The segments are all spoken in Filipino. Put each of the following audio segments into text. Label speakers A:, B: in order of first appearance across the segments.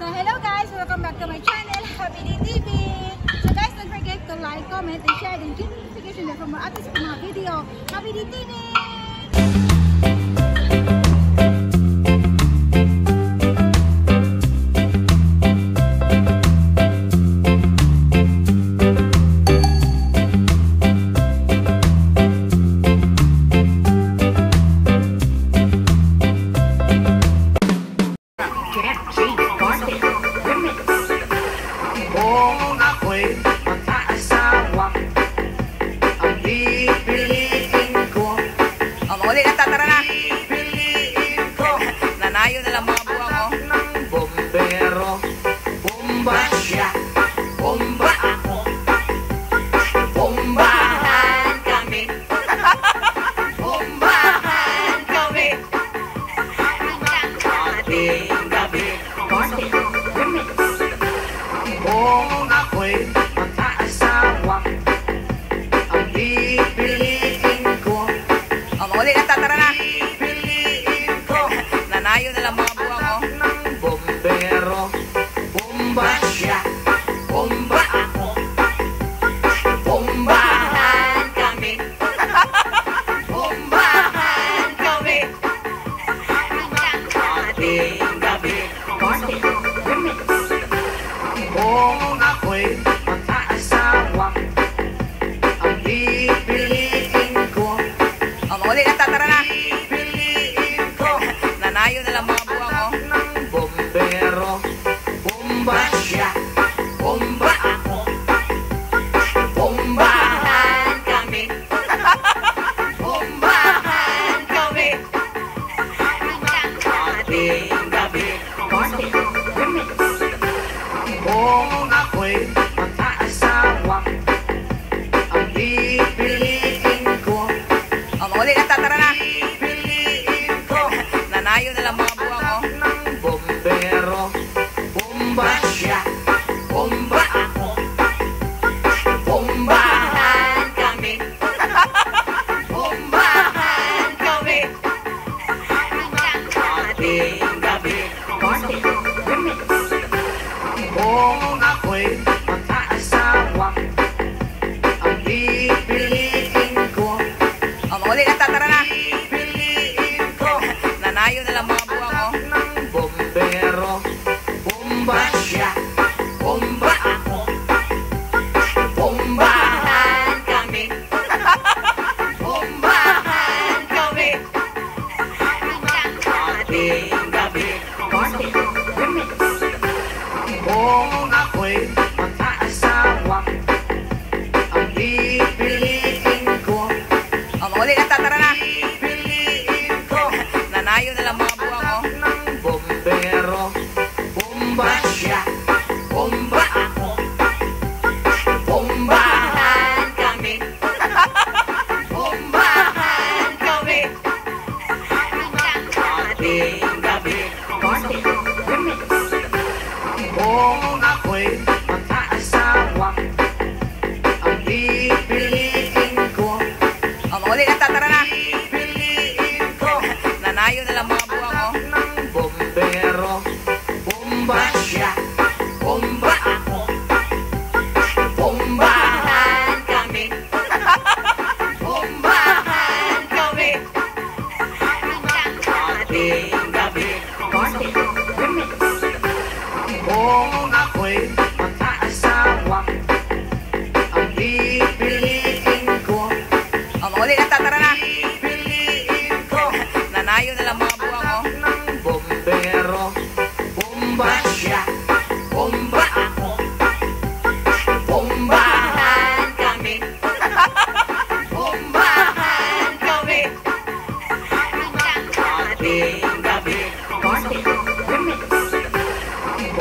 A: So hello guys, welcome back to my channel, Happy Day TV. So guys, don't forget to like, comment, and share, and give notification bell for more updates sa mga video. Happy Day TV!
B: Uli na, tara na. Nanayo na lang mga buwang, oh.
C: Bombero, bomba siya, bomba ako, bombahan kami, bombahan kami. Ating gabi, kung ako'y mag-aasawa, ang pipiliin ko.
B: Uli na, tara na. Nanayo na lang mga buwang, oh.
C: Bombero, bomba siya, bomba ako, bombahan kami, bombahan kami. Ating gabi, kung ako'y mag-aasawa, ang pipiliin ko.
B: Uli na, tara na. Nanayo na lang mga buwang, oh.
C: Bombero, bomba siya, bomba ako, bombahan kami, bombahan kami. Ating gabi, kung ako'y mag-aasawa, ang pipiliin ko.
B: Uli na, tara na. Nanayo na lang mga buwang, oh.
C: Bombero, bomba siya, bomba ako, bombahan kami, bombahan kami. Ating gabi, kung ako'y mag-aasawa, ang pipiliin ko.
B: Uli na, tara na. Nanayo na lang mga buwang, oh.
C: Bombero, bomba siya, bomba ako, bombahan kami, bombahan kami. Ating gabi, kung ako'y mag-aasawa, ang pipiliin ko.
B: Uli na, tara na. Nanayo na lang mga buwang, oh.
C: Bombero, bomba siya, bomba ako, bombahan kami, bombahan kami. Ating gabi, kung ako'y mag-aasawa, ang pipiliin ko.
B: Uli na, tara na. Nanayo na lang mga buwang, oh.
C: Bombero, bomba siya, bomba ako, bombahan kami, bombahan kami. Ating gabi, kung ako'y mag-aasawa, ang pipiliin ko.
B: Uli na, tara na. Nanayo na lang mga buwang, oh.
C: Bombero, bomba siya, bomba ako, bombahan kami, bombahan kami. Ating gabi,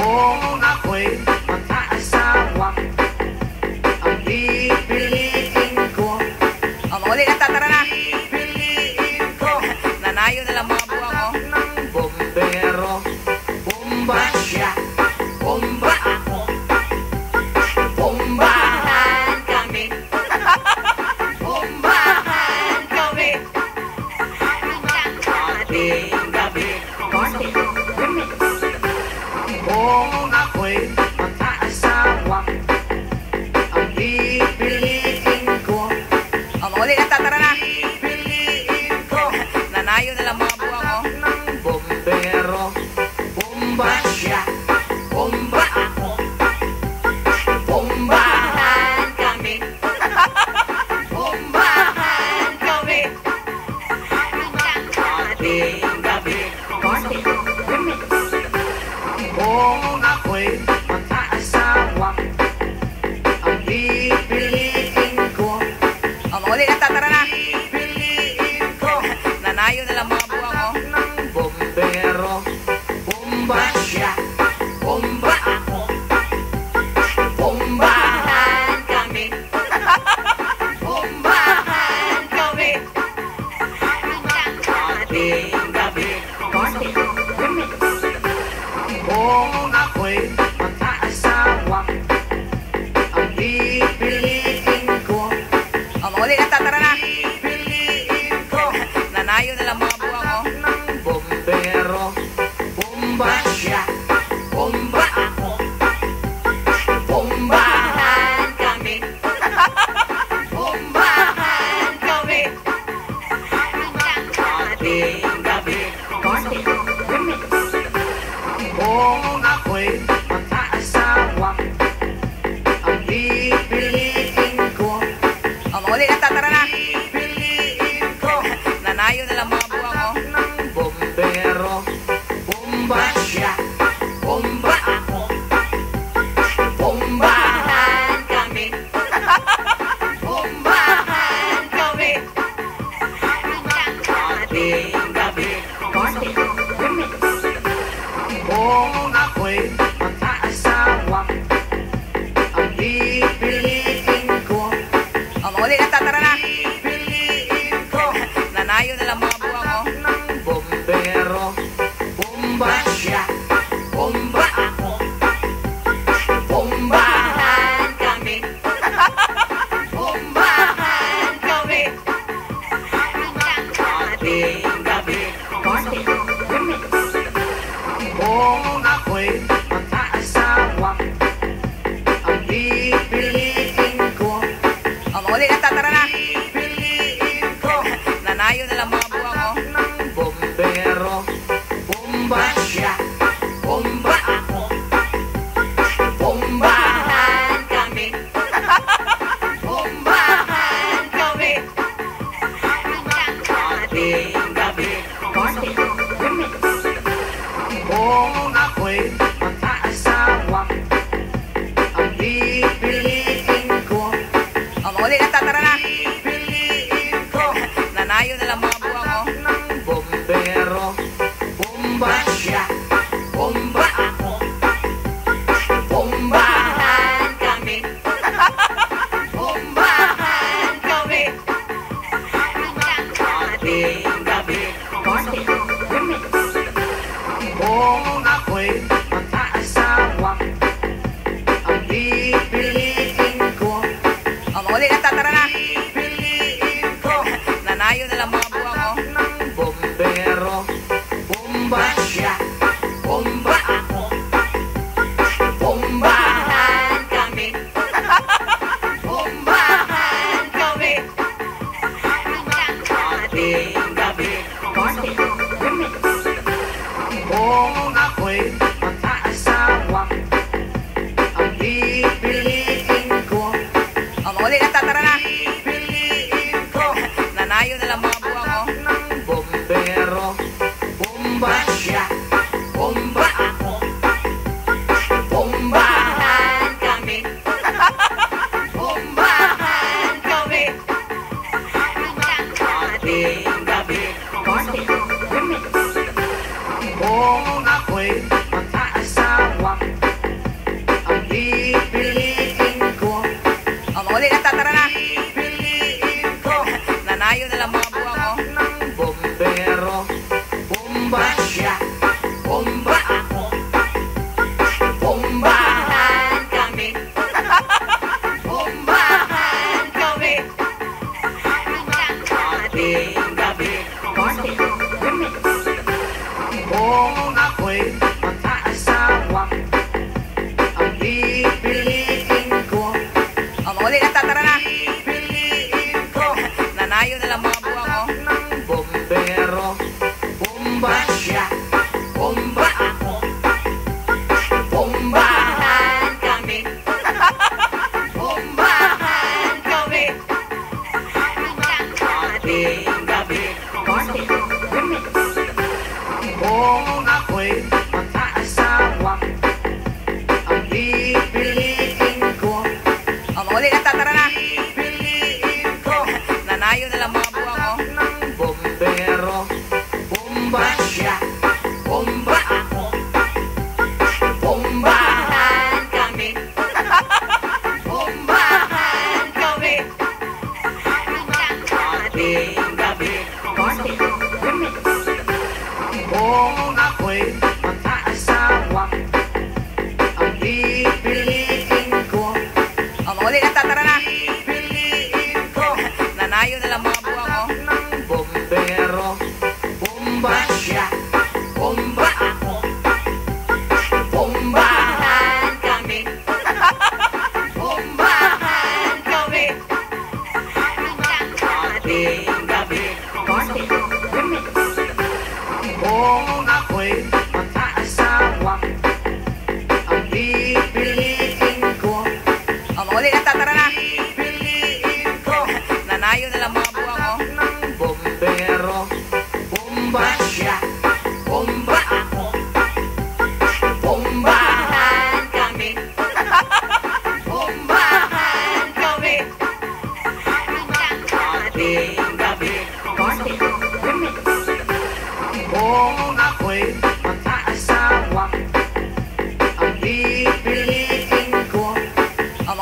C: kung ako'y mag-aasawa, ang pipiliin ko.
B: Uli na, tara na. Nanayo na lang mga buwang, oh.
C: Bombero, bomba siya, bomba ako, bombahan kami, bombahan kami. Ating gabi, Kung ako'y mag-aasawa, ang pipiliin ko,
B: Mauli na, tatara na.
C: pipiliin ko.
B: Nanayo na lang mga buwang, oh.
C: Ng bombero, bomba siya, bomba ako. Bombahan kami. Bombahan kami. Ating gabi. Kung ako'y mag-aasawa, ang pipiliin ko,
B: Mauli na, tatara na.
C: pipiliin ko.
B: Nanayo na lang mga buwang, oh.
C: Ng bombero, bomba siya, bomba ako. Bombahan kami. Bombahan kami. Ating gabi. Kung ako'y mag-aasawa, ang pipiliin ko,
B: Mauli na, tatara na.
C: pipiliin ko.
B: Nanayo na lang mga buwang, oh.
C: Ng bombero, bomba siya, bomba ako. Bombahan kami. Bombahan kami. Ating gabi. Kung ako'y mag-aasawa, ang pipiliin ko,
B: Mauli na, tatara na.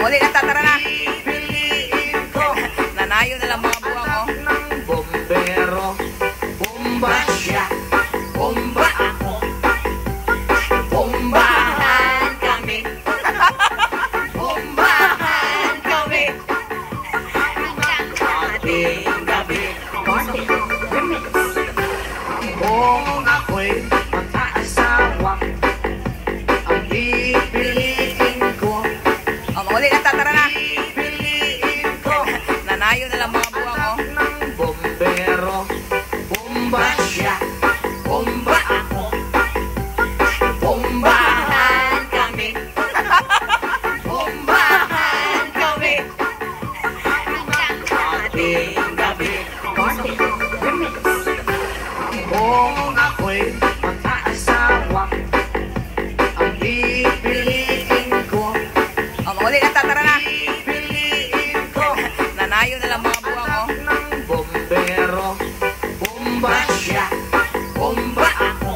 B: uli na, tara na.
C: Pipiliin ko
B: Nanayo na lang mga buwang, oh.
C: ng bombero. Bomba siya, bomba ako. Bombahan kami. Bombahan kami. Ating gabi. Kung ako'y mag-aasawa, ang pipiliin ko,
B: Mga uli na, tara na.
C: pipiliin ko
B: Nanayo na lang mga buwang, oh.
C: ng bombero. Bomba siya, bomba ako. Bombahan kami. Bombahan kami. Ating gabi. Kung ako'y mag-aasawa, ang pipiliin ko,
B: Mga uli na, tara na.
C: pipiliin ko
B: Nanayo na lang mga buwang, oh.
C: ng bombero. Bomba siya, bomba ako.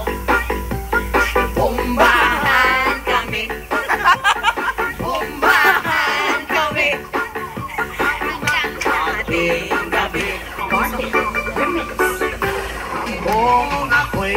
C: Bombahan kami. Bombahan kami. Ating gabi. Kung ako'y